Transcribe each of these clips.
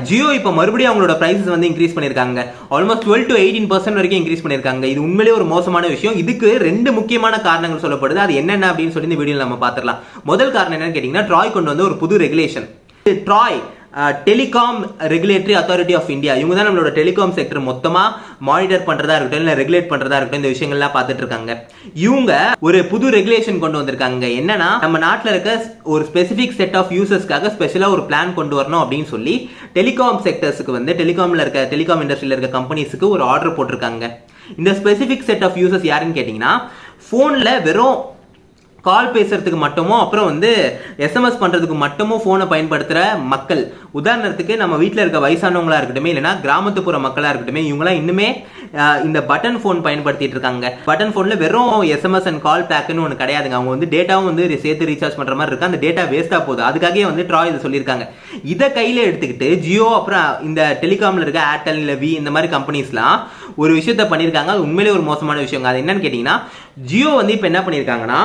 ஜியோ இப்போ மறுபடியும் அவங்களோட பிரைசஸ் வந்து இன்க்ரீஸ் பண்ணிருக்காங்க. ஆல்மோஸ்ட் 12 to 18% வரைக்கும் இன்க்ரீஸ் பண்ணிருக்காங்க. இது உண்மையிலேயே ஒரு மோசமான விஷயம். இதுக்கு ரெண்டு முக்கியமான காரணங்கள் சொல்லப்படுது. அது என்னென்ன அப்படின்னு சொல்லி இந்த வீடியோல நம்ம பார்த்துடலாம். முதல் காரணம் என்னன்னு கேட்டீங்கன்னா, ட்ராய் கொண்டு வந்து ஒரு புது regulation. TRAI telecom regulatory authority of India, இவங்க தான் நம்மளோட டெலிகாம் செக்டர் மொத்தமா மானிட்டர் பண்றதா இருக்கட்டும், இல்ல ரெகுலேட் பண்றதா இருக்கட்டும், இந்த விஷயங்கள்லாம் பார்த்துட்டு இருக்காங்க. இவங்க ஒரு புது ரெகுலேஷன் கொண்டு வந்திருக்காங்க. என்னன்னா, நம்ம நாட்டில் இருக்க ஒரு ஸ்பெசிபிக் செட் ஆஃப் யூசர்ஸ்க்காக ஸ்பெஷலா ஒரு பிளான் கொண்டு வரணும் அப்படின்னு சொல்லி டெலிகாம் செக்டர்ஸ்க்கு வந்து டெலிகாம் இண்டஸ்ட்ரியில இருக்க கம்பெனிஸ்க்கு ஒரு ஆர்டர் போட்டிருக்காங்க. இந்த ஸ்பெசிபிக் செட் ஆஃப் யூசர்ஸ் யாருன்னு கேட்டீங்கன்னா, போன்ல வெறும் கால் பேசுறதுக்கு மட்டுமோ, அப்புறம் வந்து எஸ்எம்எஸ் பண்றதுக்கு மட்டுமோ போனை பயன்படுத்துற மக்கள். உதாரணத்துக்கு நம்ம வீட்டில் இருக்க வயசானவங்களா இருக்கட்டும், இல்லைன்னா கிராமத்துப்புற மக்களா இருக்கட்டும், இவங்களாம் இன்னுமே இந்த பட்டன் போன் பயன்படுத்திட்டு இருக்காங்க. பட்டன் போன்ல வெறும் எஸ்எம்எஸ் அண்ட் கால் பேக்குன்னு ஒன்று கிடையாதுங்க. அவங்க வந்து டேட்டாவும் வந்து சேர்த்து ரீசார்ஜ் பண்ற மாதிரி இருக்கு. அந்த டேட்டா வேஸ்டா போகுது. அதுக்காகவே வந்து ட்ராய் இதை சொல்லியிருக்காங்க. இதை கையில எடுத்துக்கிட்டு ஜியோ, அப்புறம் இந்த டெலிகாம்ல இருக்க ஏர்டெல், இல்ல வி, இந்த மாதிரி கம்பெனிஸ்லாம் ஒரு விஷயத்த பண்ணியிருக்காங்க. அது உண்மையிலே ஒரு மோசமான விஷயம். அது என்னன்னு கேட்டீங்கன்னா, ஜியோ வந்து இப்போ என்ன பண்ணியிருக்காங்கன்னா,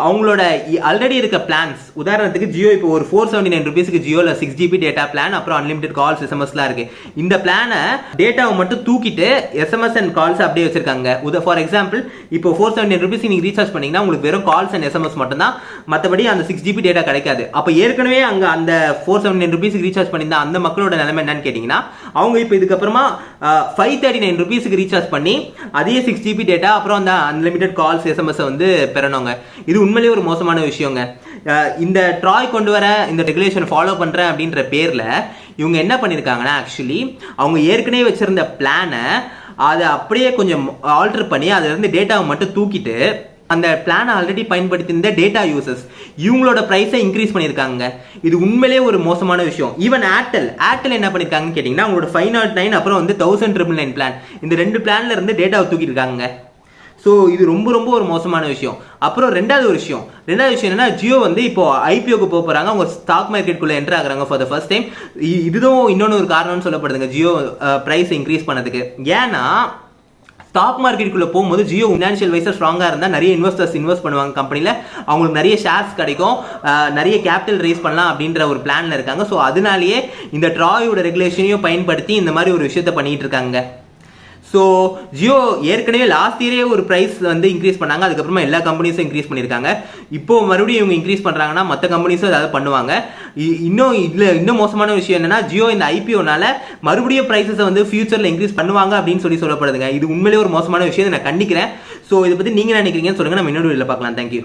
அவங்களோட ஆல்ரெடி இருக்க பிளான்ஸ், உதாரணத்துக்கு ஜியோ இப்போ ஒரு 479 ரூபீஸ்க்கு ஜியோல 6GB டேட்டா பிளான், அப்புறம் அன்லிமிடெட் கால்ஸ் எஸ்எம்எஸ்லாம் இருக்கு. இந்த பிளானை டேட்டாவை மட்டும் தூக்கிட்டு எஸ்எம்எஸ் அண்ட் கால்ஸ் அப்படியே வச்சிருக்காங்க. ஃபார் எக்ஸாம்பிள், இப்போ 479 ரூபீஸ் நீங்க ரீசார்ஜ் பண்ணீங்கன்னா உங்களுக்கு வெறும் கால்ஸ் அண்ட் எஸ்எம்எஸ் மட்டும் தான், மற்றபடி அந்த 6GB டேட்டா கிடைக்காது. அப்போ ஏற்கனவே அங்க அந்த 479 ரூபீஸ்க்கு ரீசார்ஜ் பண்ணியிருந்தா அந்த மக்களோட நிலைமை என்னன்னு கேட்டீங்கன்னா, அவங்க இப்போ இதுக்கப்புறமா 539 ரூபீஸ்க்கு ரீசார்ஜ் பண்ணி அதே 6GB டேட்டா, அப்புறம் அந்த அன்லிமிடெட் கால்ஸ் எஸ்எம்எஸ் வந்து பெறணுங்க. இது உண்மையிலேயே ஒரு மோசமான விஷயங்க. இந்த ட்ராய் கொண்டு வர இந்த ரெகுலேஷன் ஃபாலோ பண்றேன் அப்படின்ற பேர்ல இவங்க என்ன பண்ணிருக்காங்கன்னா, ஆக்சுவலி அவங்க ஏற்கனவே வச்சிருந்த பிளானை அதை அப்படியே கொஞ்சம் ஆல்டர் பண்ணி அதுல இருந்து டேட்டாவை மட்டும் தூக்கிட்டு அந்த பிளானை ஆல்ரெடி பயன்படுத்தி இந்த டேட்டா யூசர்ஸ் இவங்களோட பிரைஸை இன்க்ரீஸ் பண்ணியிருக்காங்க. இது உண்மையிலேயே ஒரு மோசமான விஷயம். ஈவன் ஏர்டெல் என்ன பண்ணிருக்காங்கன்னு கேட்டீங்கன்னா, அவங்களோட 509 அப்புறம் வந்து 1999 பிளான், இந்த ரெண்டு பிளான்ல இருந்து டேட்டாவை தூக்கிட்டு இருக்காங்க. ஸோ இது ரொம்ப ரொம்ப ஒரு மோசமான விஷயம். அப்புறம் ரெண்டாவது விஷயம் என்னன்னா, ஜியோ வந்து இப்போ ஐபிஓக்கு போக போறாங்க. அவங்க ஸ்டாக் மார்க்கெட்டுக்குள்ள என்டர் ஆகுறாங்க ஃபார் த ஃபர்ஸ்ட் டைம். இதுவும் இன்னொன்று ஒரு காரணம்னு சொல்லப்படுதுங்க, ஜியோ பிரைஸ் இன்க்ரீஸ் பண்ணதுக்கு. ஏன்னா, ஸ்டாக் மார்க்கெட்டுக்குள்ள போகும்போது ஜியோ ஃபினான்ஷியல் வைஸா ஸ்ட்ராங்கா இருந்தால் நிறைய இன்வெஸ்டர்ஸ் இன்வெஸ்ட் பண்ணுவாங்க கம்பெனியில். அவங்களுக்கு நிறைய ஷேர்ஸ் கிடைக்கும், நிறைய கேபிட்டல் ரைஸ் பண்ணலாம் அப்படின்ற ஒரு பிளான்ல இருக்காங்க. ஸோ அதனாலேயே இந்த ட்ராயோட ரெகுலேஷனையும் பயன்படுத்தி இந்த மாதிரி ஒரு விஷயத்த பண்ணிட்டு இருக்காங்க. ஸோ ஜியோ ஏற்கனவே லாஸ்ட் இயரே ஒரு ப்ரைஸ் வந்து இன்க்ரீஸ் பண்ணாங்க. அதுக்கப்புறமா எல்லா கம்பெனிஸும் இன்க்ரீஸ் பண்ணியிருக்காங்க. இப்போ மறுபடியும் இவங்க இன்க்ரீஸ் பண்ணுறாங்கன்னா மற்ற கம்பெனிஸும் ஏதாவது பண்ணுவாங்க. இன்னும் மோசமான விஷயம் என்னன்னா, ஜியோ இந்த ஐபிஓனால மறுபடியும் ப்ரைஸஸை வந்து ஃபியூச்சரில் இன்க்ரீஸ் பண்ணுவாங்க அப்படின்னு சொல்லப்படுதுங்க. இது உண்மையிலேயே ஒரு மோசமான விஷயம். நான் கண்டிக்கிறேன். ஸோ இதை பற்றி நீங்கள் நினைக்கிறீங்கன்னு சொல்லுங்கள். நம்ம இன்னொரு வீடியோவில் பார்க்கலாம். தேங்க்யூ.